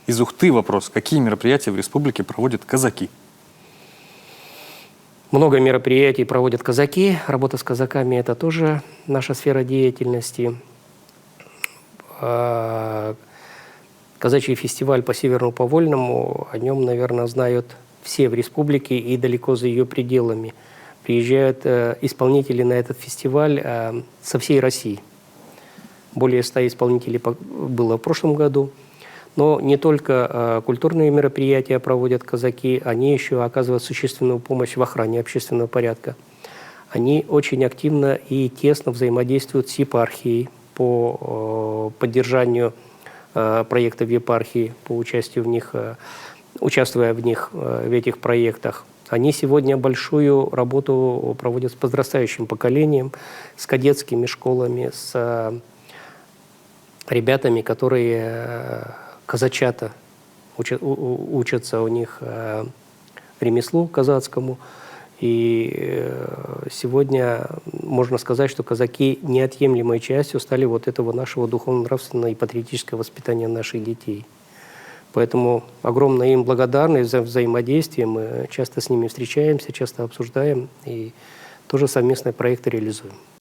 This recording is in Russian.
Из Ухты вопрос. Какие мероприятия в республике проводят казаки? Много мероприятий проводят казаки. Работа с казаками – это тоже наша сфера деятельности. Казачий фестиваль по Северному Повольному, о нем, наверное, знают все в республике и далеко за ее пределами. Приезжают исполнители на этот фестиваль со всей России. Более 100 исполнителей было в прошлом году. Но не только культурные мероприятия проводят казаки, они еще оказывают существенную помощь в охране общественного порядка. Они очень активно и тесно взаимодействуют с епархией по поддержанию проектов епархии, по участию в них, участвуя в них, в этих проектах. Они сегодня большую работу проводят с подрастающим поколением, с кадетскими школами, с ребятами, которые казачата учатся у них ремеслу казацкому. И сегодня можно сказать, что казаки неотъемлемой частью стали вот этого нашего духовно-нравственного и патриотического воспитания наших детей. Поэтому огромная им благодарность за взаимодействие. Мы часто с ними встречаемся, часто обсуждаем и тоже совместные проекты реализуем.